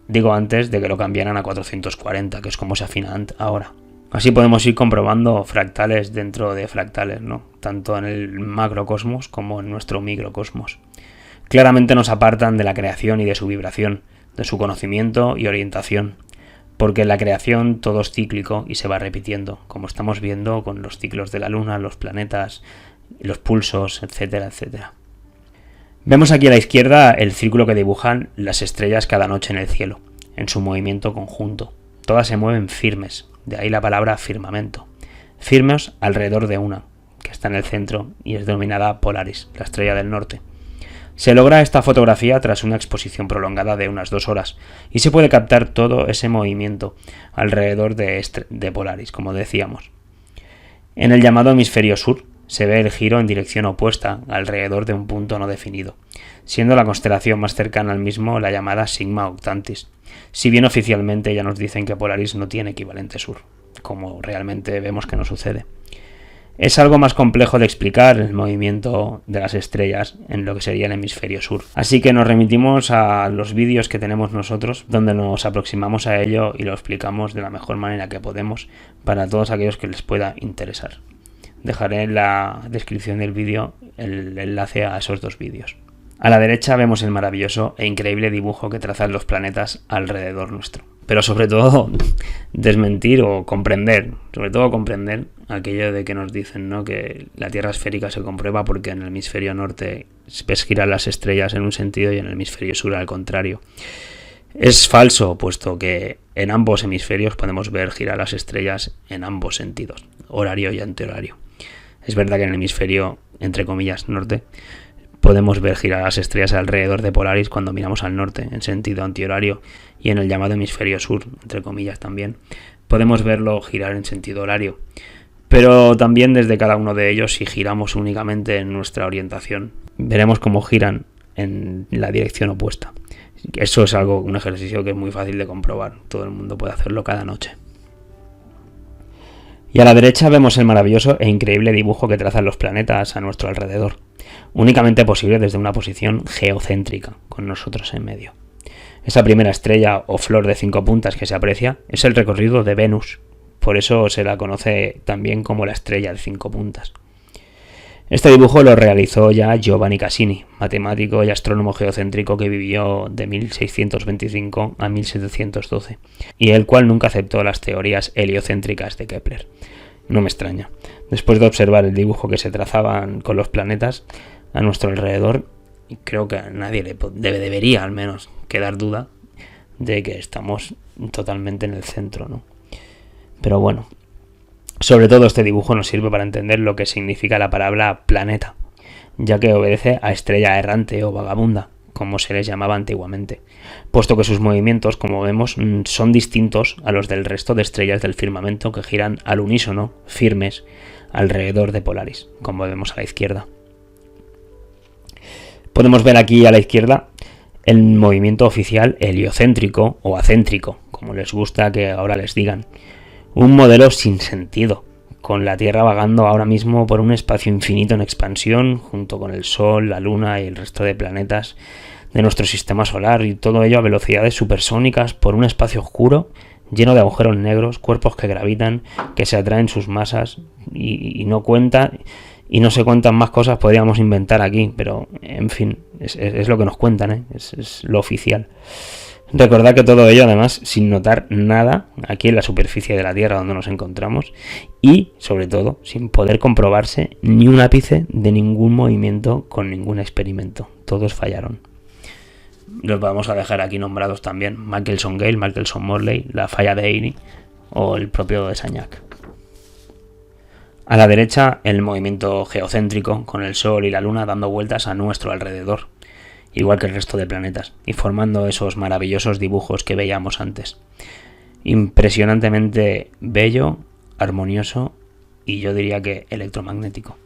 Digo antes de que lo cambiaran a 440, que es como se afina ahora. Así podemos ir comprobando fractales dentro de fractales, ¿no? Tanto en el macrocosmos como en nuestro microcosmos. Claramente nos apartan de la creación y de su vibración, de su conocimiento y orientación, porque en la creación todo es cíclico y se va repitiendo, como estamos viendo con los ciclos de la Luna, los planetas, los pulsos, etcétera, etcétera. Vemos aquí a la izquierda el círculo que dibujan las estrellas cada noche en el cielo, en su movimiento conjunto. Todas se mueven firmes, de ahí la palabra firmamento. Firmes alrededor de una, que está en el centro y es denominada Polaris, la estrella del norte. Se logra esta fotografía tras una exposición prolongada de unas 2 horas y se puede captar todo ese movimiento alrededor de Polaris, como decíamos. En el llamado hemisferio sur se ve el giro en dirección opuesta alrededor de un punto no definido, siendo la constelación más cercana al mismo la llamada Sigma Octantis, si bien oficialmente ya nos dicen que Polaris no tiene equivalente sur, como realmente vemos que no sucede. Es algo más complejo de explicar el movimiento de las estrellas en lo que sería el hemisferio sur. Así que nos remitimos a los vídeos que tenemos nosotros, donde nos aproximamos a ello y lo explicamos de la mejor manera que podemos para todos aquellos que les pueda interesar. Dejaré en la descripción del vídeo el enlace a esos 2 vídeos. A la derecha vemos el maravilloso e increíble dibujo que trazan los planetas alrededor nuestro. Pero sobre todo desmentir o comprender, sobre todo comprender aquello de que nos dicen, ¿no?, que la Tierra esférica se comprueba porque en el hemisferio norte ves girar las estrellas en un sentido y en el hemisferio sur al contrario. Es falso, puesto que en ambos hemisferios podemos ver girar las estrellas en ambos sentidos, horario y antihorario. Es verdad que en el hemisferio, entre comillas, norte, podemos ver girar las estrellas alrededor de Polaris cuando miramos al norte, en sentido antihorario, y en el llamado hemisferio sur, entre comillas también, podemos verlo girar en sentido horario. Pero también desde cada uno de ellos, si giramos únicamente en nuestra orientación, veremos cómo giran en la dirección opuesta. Eso es un ejercicio que es muy fácil de comprobar, todo el mundo puede hacerlo cada noche. Y a la derecha vemos el maravilloso e increíble dibujo que trazan los planetas a nuestro alrededor, únicamente posible desde una posición geocéntrica, con nosotros en medio. Esa primera estrella o flor de 5 puntas que se aprecia es el recorrido de Venus, por eso se la conoce también como la estrella de 5 puntas. Este dibujo lo realizó ya Giovanni Cassini, matemático y astrónomo geocéntrico que vivió de 1625 a 1712, y el cual nunca aceptó las teorías heliocéntricas de Kepler. No me extraña. Después de observar el dibujo que se trazaban con los planetas a nuestro alrededor, creo que a nadie debería al menos quedar duda de que estamos totalmente en el centro, ¿no? Pero bueno, sobre todo este dibujo nos sirve para entender lo que significa la palabra planeta, ya que obedece a estrella errante o vagabunda, como se les llamaba antiguamente, puesto que sus movimientos, como vemos, son distintos a los del resto de estrellas del firmamento que giran al unísono, firmes, alrededor de Polaris, como vemos a la izquierda. Podemos ver aquí a la izquierda el movimiento oficial heliocéntrico o acéntrico, como les gusta que ahora les digan. Un modelo sin sentido, con la Tierra vagando ahora mismo por un espacio infinito en expansión, junto con el Sol, la Luna y el resto de planetas de nuestro sistema solar, y todo ello a velocidades supersónicas por un espacio oscuro, lleno de agujeros negros, cuerpos que gravitan, que se atraen sus masas, y no sé cuántas más cosas podríamos inventar aquí, pero en fin, es lo que nos cuentan, ¿eh? Es lo oficial. Recordad que todo ello, además, sin notar nada aquí en la superficie de la Tierra donde nos encontramos y, sobre todo, sin poder comprobarse ni un ápice de ningún movimiento con ningún experimento. Todos fallaron. Los vamos a dejar aquí nombrados también: Michelson-Gale, Michelson-Morley, la falla de Airy o el propio de Sagnac. A la derecha, el movimiento geocéntrico, con el Sol y la Luna dando vueltas a nuestro alrededor, igual que el resto de planetas, y formando esos maravillosos dibujos que veíamos antes. Impresionantemente bello, armonioso y yo diría que electromagnético.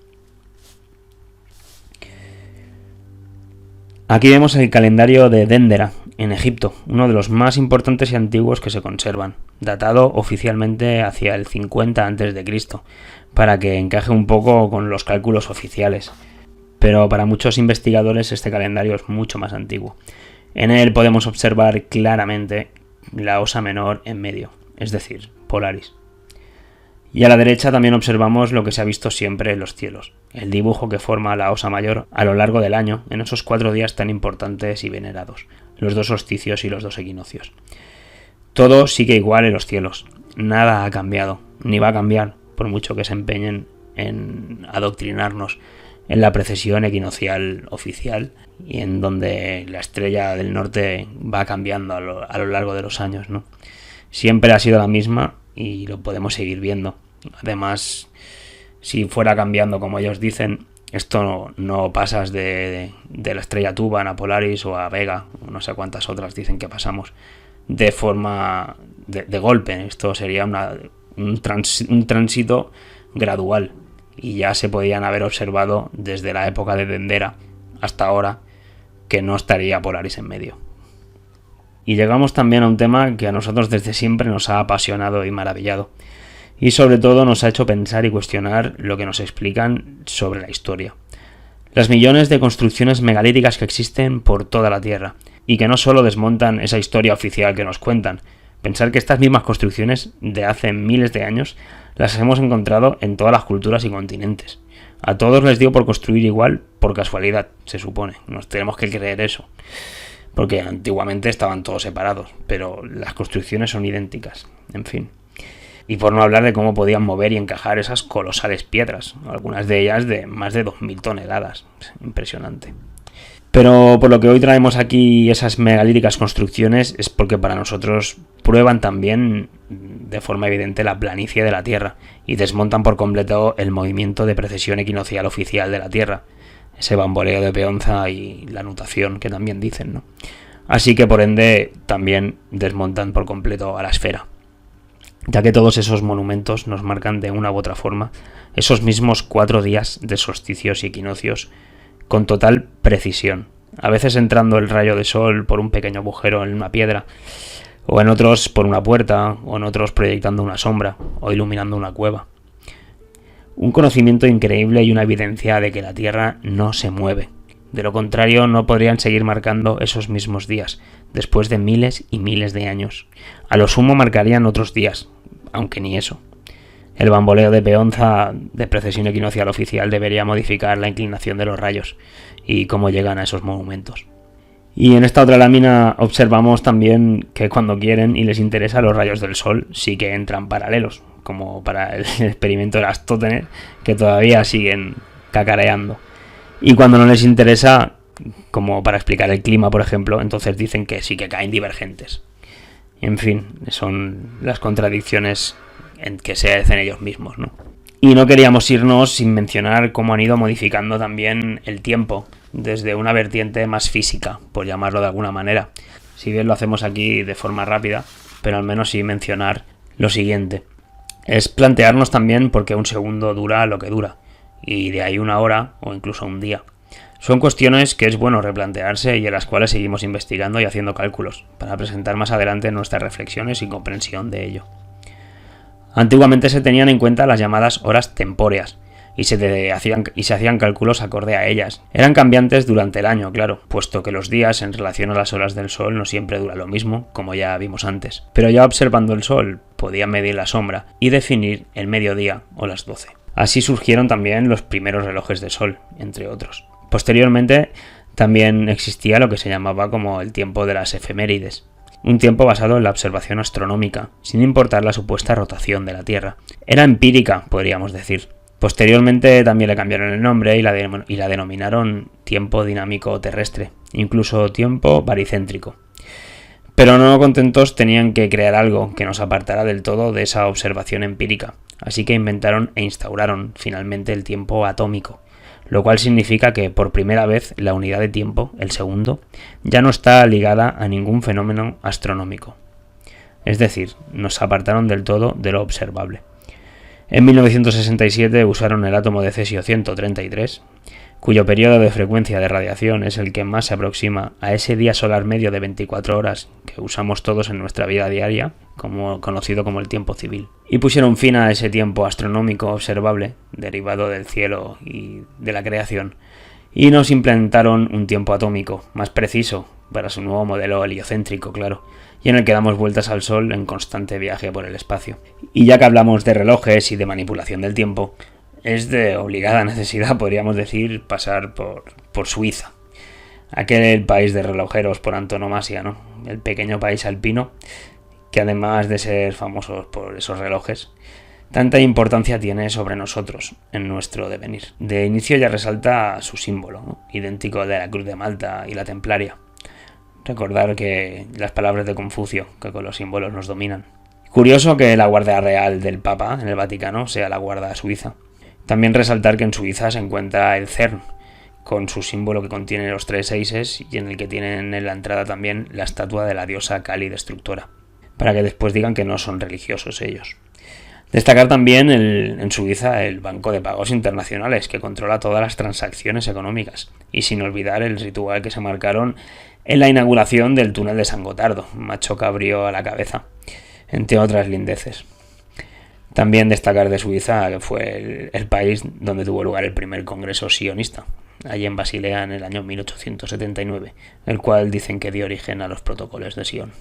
Aquí vemos el calendario de Dendera, en Egipto, uno de los más importantes y antiguos que se conservan, datado oficialmente hacia el 50 a.C., para que encaje un poco con los cálculos oficiales. Pero para muchos investigadores este calendario es mucho más antiguo. En él podemos observar claramente la Osa Menor en medio, es decir, Polaris. Y a la derecha también observamos lo que se ha visto siempre en los cielos, el dibujo que forma la Osa Mayor a lo largo del año en esos 4 días tan importantes y venerados, los 2 solsticios y los 2 equinoccios. Todo sigue igual en los cielos, nada ha cambiado, ni va a cambiar, por mucho que se empeñen en adoctrinarnos en la precesión equinoccial oficial y en donde la estrella del norte va cambiando a lo largo de los años, ¿no? Siempre ha sido la misma y lo podemos seguir viendo. Además, si fuera cambiando como ellos dicen, esto no pasas de la estrella Tuban a Polaris o a Vega, no sé cuántas otras dicen que pasamos, de forma de golpe. Esto sería un tránsito gradual y ya se podían haber observado desde la época de Dendera hasta ahora que no estaría Polaris en medio. Y llegamos también a un tema que a nosotros desde siempre nos ha apasionado y maravillado, y sobre todo nos ha hecho pensar y cuestionar lo que nos explican sobre la historia. Las millones de construcciones megalíticas que existen por toda la Tierra, y que no solo desmontan esa historia oficial que nos cuentan. Pensar que estas mismas construcciones de hace miles de años las hemos encontrado en todas las culturas y continentes. A todos les dio por construir igual por casualidad, se supone. Nos tenemos que creer eso. Porque antiguamente estaban todos separados, pero las construcciones son idénticas, en fin. Y por no hablar de cómo podían mover y encajar esas colosales piedras, algunas de ellas de más de 2000 toneladas. Impresionante. Pero por lo que hoy traemos aquí esas megalíticas construcciones es porque para nosotros prueban también de forma evidente la planicie de la Tierra y desmontan por completo el movimiento de precesión equinoccial oficial de la Tierra, ese bamboleo de peonza y la nutación que también dicen, ¿no? Así que por ende también desmontan por completo a la esfera, ya que todos esos monumentos nos marcan de una u otra forma esos mismos 4 días de solsticios y equinoccios con total precisión, a veces entrando el rayo de sol por un pequeño agujero en una piedra, o en otros por una puerta, o en otros proyectando una sombra, o iluminando una cueva. Un conocimiento increíble y una evidencia de que la Tierra no se mueve. De lo contrario, no podrían seguir marcando esos mismos días, después de miles y miles de años. A lo sumo marcarían otros días, aunque ni eso. El bamboleo de peonza de precesión equinoccial oficial debería modificar la inclinación de los rayos y cómo llegan a esos monumentos. Y en esta otra lámina observamos también que cuando quieren y les interesa los rayos del sol sí que entran paralelos, como para el experimento de Aristóteles, que todavía siguen cacareando. Y cuando no les interesa, como para explicar el clima, por ejemplo, entonces dicen que sí que caen divergentes. En fin, son las contradicciones en que se hacen ellos mismos, ¿no? Y no queríamos irnos sin mencionar cómo han ido modificando también el tiempo desde una vertiente más física, por llamarlo de alguna manera. Si bien lo hacemos aquí de forma rápida, pero al menos sí mencionar lo siguiente. Es plantearnos también por qué un segundo dura lo que dura, y de ahí una hora o incluso un día. Son cuestiones que es bueno replantearse y en las cuales seguimos investigando y haciendo cálculos, para presentar más adelante nuestras reflexiones y comprensión de ello. Antiguamente se tenían en cuenta las llamadas horas tempóreas y se hacían cálculos acorde a ellas. Eran cambiantes durante el año, claro, puesto que los días en relación a las horas del sol no siempre dura lo mismo, como ya vimos antes. Pero ya observando el sol podían medir la sombra y definir el mediodía o las 12. Así surgieron también los primeros relojes de sol, entre otros. Posteriormente también existía lo que se llamaba como el tiempo de las efemérides. Un tiempo basado en la observación astronómica, sin importar la supuesta rotación de la Tierra. Era empírica, podríamos decir. Posteriormente también le cambiaron el nombre y la denominaron tiempo dinámico terrestre, incluso tiempo baricéntrico. Pero no contentos tenían que crear algo que nos apartara del todo de esa observación empírica, así que inventaron e instauraron finalmente el tiempo atómico, lo cual significa que por primera vez la unidad de tiempo, el segundo, ya no está ligada a ningún fenómeno astronómico. Es decir, nos apartaron del todo de lo observable. En 1967 usaron el átomo de cesio 133, cuyo periodo de frecuencia de radiación es el que más se aproxima a ese día solar medio de 24 horas que usamos todos en nuestra vida diaria, conocido como el tiempo civil. Y pusieron fin a ese tiempo astronómico observable, derivado del cielo y de la creación, y nos implementaron un tiempo atómico, más preciso, para su nuevo modelo heliocéntrico, claro, y en el que damos vueltas al Sol en constante viaje por el espacio. Y ya que hablamos de relojes y de manipulación del tiempo, es de obligada necesidad, podríamos decir, pasar por Suiza, aquel país de relojeros por antonomasia, ¿no? El pequeño país alpino, que además de ser famosos por esos relojes, tanta importancia tiene sobre nosotros en nuestro devenir. De inicio ya resalta su símbolo, ¿no? Idéntico de la Cruz de Malta y la Templaria. Recordar que las palabras de Confucio, que con los símbolos nos dominan. Curioso que la Guardia Real del Papa en el Vaticano sea la Guardia Suiza. También resaltar que en Suiza se encuentra el CERN, con su símbolo que contiene los 3 seises y en el que tienen en la entrada también la estatua de la diosa Kali destructora, para que después digan que no son religiosos ellos. Destacar también en Suiza el Banco de Pagos Internacionales, que controla todas las transacciones económicas, y sin olvidar el ritual que se marcaron en la inauguración del túnel de San Gotardo, macho cabrío a la cabeza, entre otras lindeces. También destacar de Suiza que fue el país donde tuvo lugar el primer congreso sionista, allí en Basilea en el año 1879, el cual dicen que dio origen a los protocolos de Sion,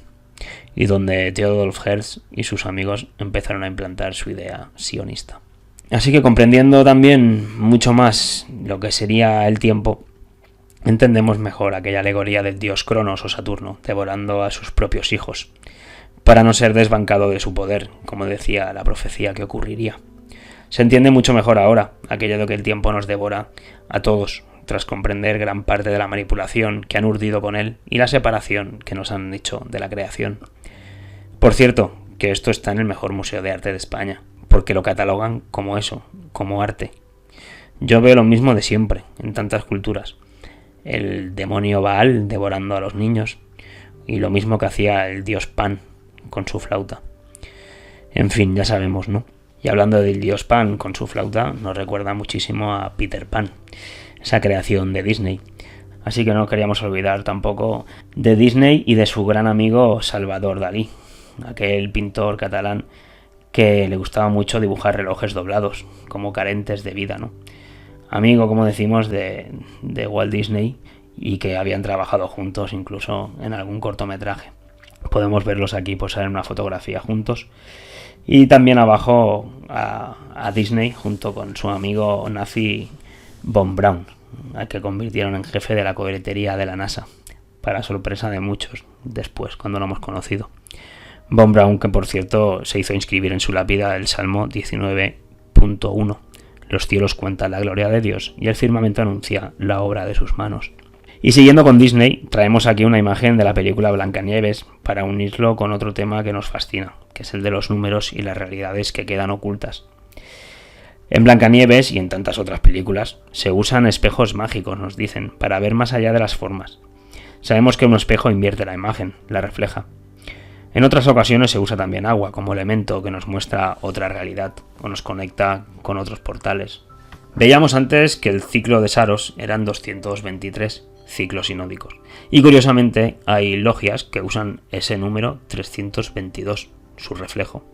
y donde Theodulf Herz y sus amigos empezaron a implantar su idea sionista. Así que comprendiendo también mucho más lo que sería el tiempo, entendemos mejor aquella alegoría del dios Cronos o Saturno devorando a sus propios hijos, para no ser desbancado de su poder, como decía la profecía que ocurriría. Se entiende mucho mejor ahora aquello de que el tiempo nos devora a todos, tras comprender gran parte de la manipulación que han urdido con él y la separación que nos han hecho de la creación. Por cierto, que esto está en el mejor museo de arte de España, porque lo catalogan como eso, como arte. Yo veo lo mismo de siempre, en tantas culturas. El demonio Baal devorando a los niños, y lo mismo que hacía el dios Pan con su flauta. En fin, ya sabemos, ¿no? Y hablando del dios Pan con su flauta, nos recuerda muchísimo a Peter Pan, esa creación de Disney. Así que no queríamos olvidar tampoco de Disney y de su gran amigo Salvador Dalí, aquel pintor catalán que le gustaba mucho dibujar relojes doblados, como carentes de vida, ¿no? Amigo, como decimos, de Walt Disney, y que habían trabajado juntos incluso en algún cortometraje. Podemos verlos aquí posar en una fotografía juntos. Y también abajo a Disney junto con su amigo nazi Von Braun, al que convirtieron en jefe de la cohetería de la NASA, para sorpresa de muchos después, cuando lo hemos conocido. Von Braun, que por cierto se hizo inscribir en su lápida el Salmo 19.1. Los cielos cuentan la gloria de Dios y el firmamento anuncia la obra de sus manos. Y siguiendo con Disney, traemos aquí una imagen de la película Blancanieves para unirlo con otro tema que nos fascina, que es el de los números y las realidades que quedan ocultas. En Blancanieves y en tantas otras películas se usan espejos mágicos, nos dicen, para ver más allá de las formas. Sabemos que un espejo invierte la imagen, la refleja. En otras ocasiones se usa también agua como elemento que nos muestra otra realidad o nos conecta con otros portales. Veíamos antes que el ciclo de Saros eran 223 ciclos sinódicos. Y curiosamente hay logias que usan ese número 322, su reflejo.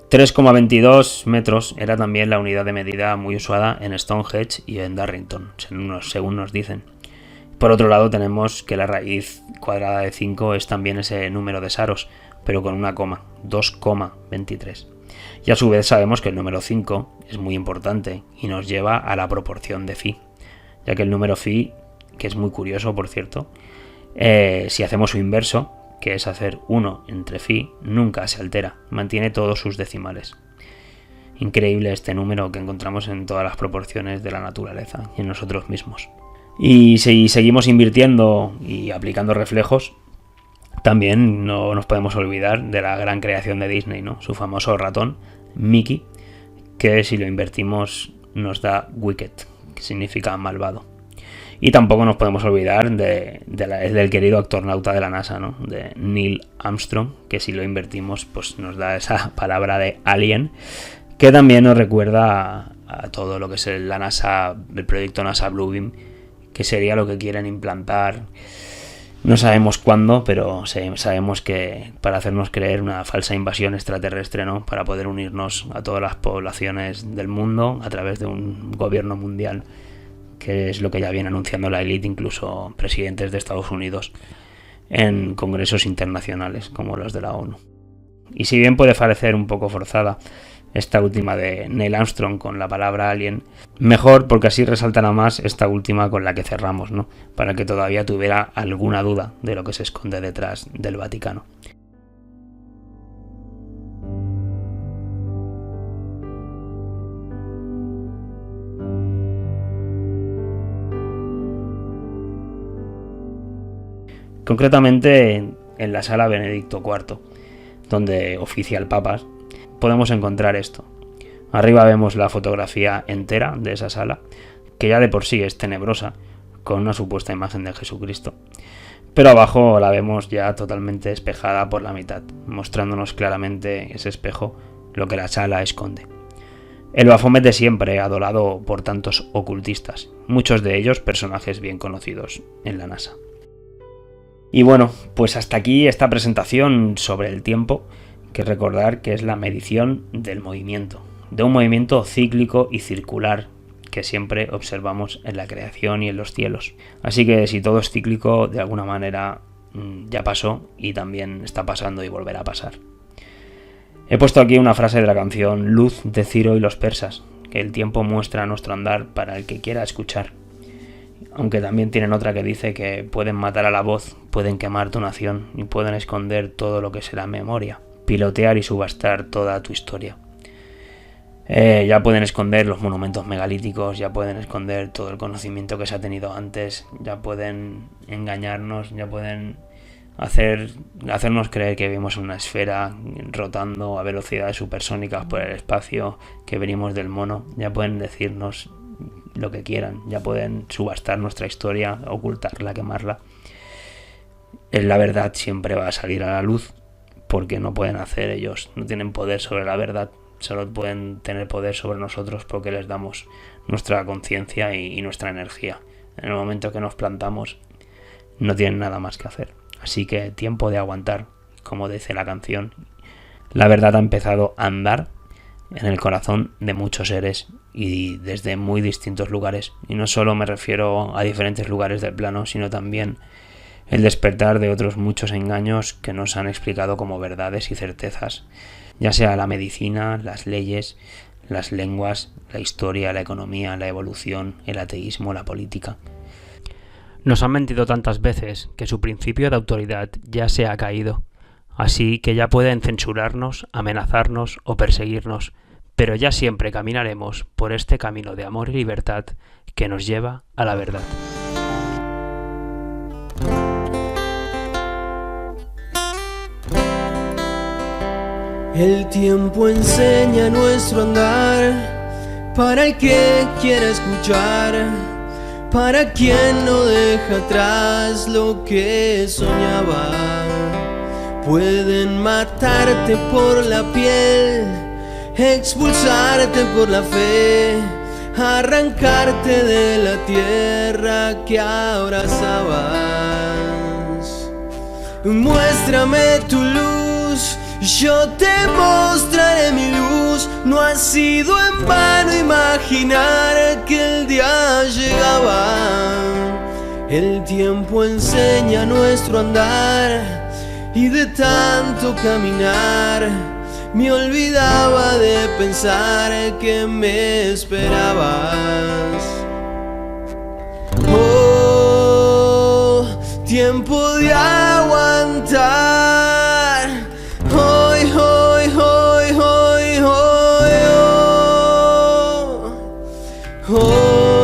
3,22 metros era también la unidad de medida muy usada en Stonehenge y en Darrington, según nos dicen. Por otro lado tenemos que la raíz cuadrada de 5 es también ese número de Saros, pero con una coma, 2,23. Y a su vez sabemos que el número 5 es muy importante y nos lleva a la proporción de phi, ya que el número phi, que es muy curioso por cierto, si hacemos su inverso, que es hacer 1 entre phi, nunca se altera, mantiene todos sus decimales. Increíble este número que encontramos en todas las proporciones de la naturaleza y en nosotros mismos. Y si seguimos invirtiendo y aplicando reflejos, también no nos podemos olvidar de la gran creación de Disney, ¿no? Su famoso ratón, Mickey, que si lo invertimos nos da Wicked, que significa malvado. Y tampoco nos podemos olvidar del querido actornauta de la NASA, ¿no? De Neil Armstrong, que si lo invertimos pues nos da esa palabra de alien, que también nos recuerda a todo lo que es la NASA, el proyecto NASA Bluebeam, que sería lo que quieren implantar. No sabemos cuándo, pero sabemos que para hacernos creer una falsa invasión extraterrestre, ¿no? Para poder unirnos a todas las poblaciones del mundo a través de un gobierno mundial que es lo que ya viene anunciando la élite, incluso presidentes de Estados Unidos, en congresos internacionales como los de la ONU. Y si bien puede parecer un poco forzada esta última de Neil Armstrong con la palabra alien, mejor, porque así resaltará más esta última con la que cerramos, ¿no? Para que todavía tuviera alguna duda de lo que se esconde detrás del Vaticano. Concretamente en la sala Benedicto IV, donde oficia el Papa, podemos encontrar esto. Arriba vemos la fotografía entera de esa sala, que ya de por sí es tenebrosa, con una supuesta imagen de Jesucristo. Pero abajo la vemos ya totalmente despejada por la mitad, mostrándonos claramente ese espejo, lo que la sala esconde. El Baphomet de siempre, adorado por tantos ocultistas, muchos de ellos personajes bien conocidos en la NASA. Y bueno, pues hasta aquí esta presentación sobre el tiempo, que recordar que es la medición del movimiento, de un movimiento cíclico y circular que siempre observamos en la creación y en los cielos. Así que si todo es cíclico, de alguna manera ya pasó y también está pasando y volverá a pasar. He puesto aquí una frase de la canción Luz de Ciro y los persas, que el tiempo muestra nuestro andar para el que quiera escuchar. Aunque también tienen otra que dice que pueden matar a la voz, pueden quemar tu nación y pueden esconder todo lo que será memoria, pilotear y subastar toda tu historia. Ya pueden esconder los monumentos megalíticos, ya pueden esconder todo el conocimiento que se ha tenido antes, ya pueden engañarnos, ya pueden hacernos creer que vivimos en una esfera rotando a velocidades supersónicas por el espacio, que venimos del mono, ya pueden decirnos lo que quieran, ya pueden subastar nuestra historia, ocultarla, quemarla. La verdad siempre va a salir a la luz, porque no pueden hacer ellos, no tienen poder sobre la verdad, solo pueden tener poder sobre nosotros porque les damos nuestra conciencia y nuestra energía. En el momento que nos plantamos, no tienen nada más que hacer. Así que tiempo de aguantar, como dice la canción. La verdad ha empezado a andar en el corazón de muchos seres y desde muy distintos lugares. Y no solo me refiero a diferentes lugares del plano, sino también el despertar de otros muchos engaños que nos han explicado como verdades y certezas, ya sea la medicina, las leyes, las lenguas, la historia, la economía, la evolución, el ateísmo, la política. Nos han mentido tantas veces que su principio de autoridad ya se ha caído, así que ya pueden censurarnos, amenazarnos o perseguirnos, pero ya siempre caminaremos por este camino de amor y libertad que nos lleva a la verdad. El tiempo enseña nuestro andar, para el que quiera escuchar, para quien no deja atrás lo que soñaba. Pueden matarte por la piel, expulsarte por la fe, arrancarte de la tierra que abrazabas. Muéstrame tu luz, yo te mostraré mi luz. No ha sido en vano imaginar que el día llegaba. El tiempo enseña nuestro andar, y de tanto caminar me olvidaba de pensar que me esperabas. Oh, tiempo de aguantar. Hoy, hoy, hoy, hoy, hoy, oh, oh,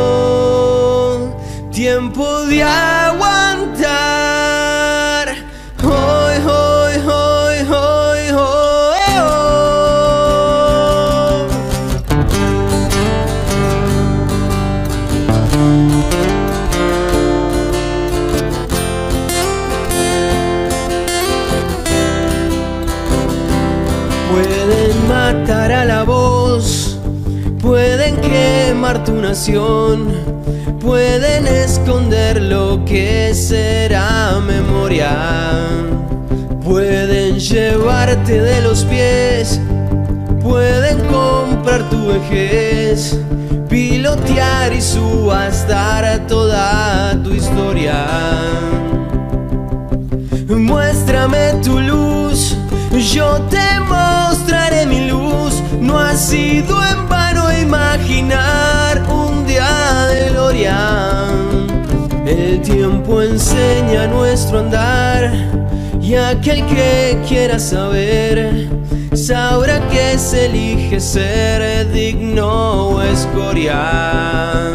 tiempo de aguantar. Hoy, hoy, hoy, hoy, hoy, oh. Pueden matar a la voz, pueden quemar tu nación, pueden esconder lo que será memoria, pueden llevarte de los pies, pueden comprar tu vejez, pilotear pisotear y subastar toda tu historia. Muéstrame tu luz, yo te mostraré mi luz. No ha sido en vano imaginar un día de gloria. El tiempo enseña nuestro andar, y aquel que quiera saber sabrá que se elige ser digno o escoria.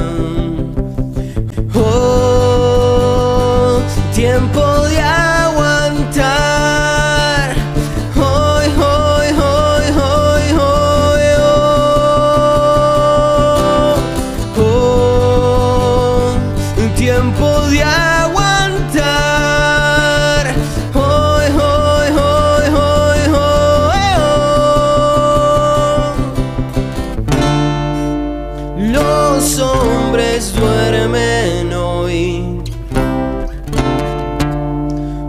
Oh, tiempo de aguantar. Hoy, hoy, hoy, hoy, hoy, oh, oh, tiempo de aguantar. Hoy, hoy, hoy, hoy, hoy, oh. Los hombres duermen hoy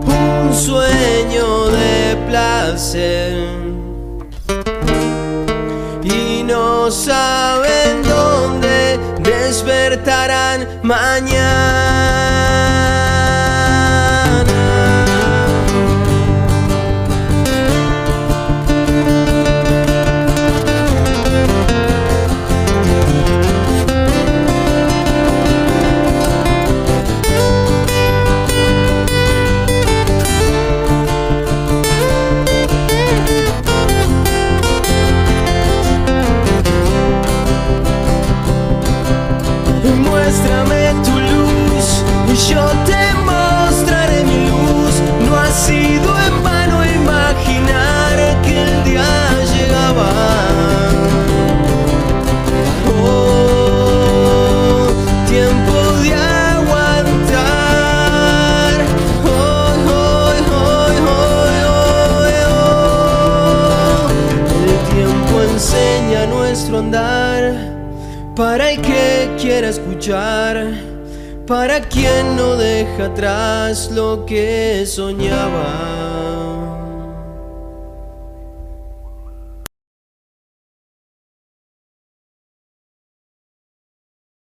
un sueño de placer y no saben dónde despertarán mañana. Muéstrame tu luz, yo te mostraré mi luz. No ha sido en vano imaginar que el día llegaba. Oh, tiempo de aguantar. Hoy, hoy, hoy, hoy, hoy, oh. El tiempo enseña nuestro andar, para el que quiera escuchar, para quien no deja atrás lo que soñaba.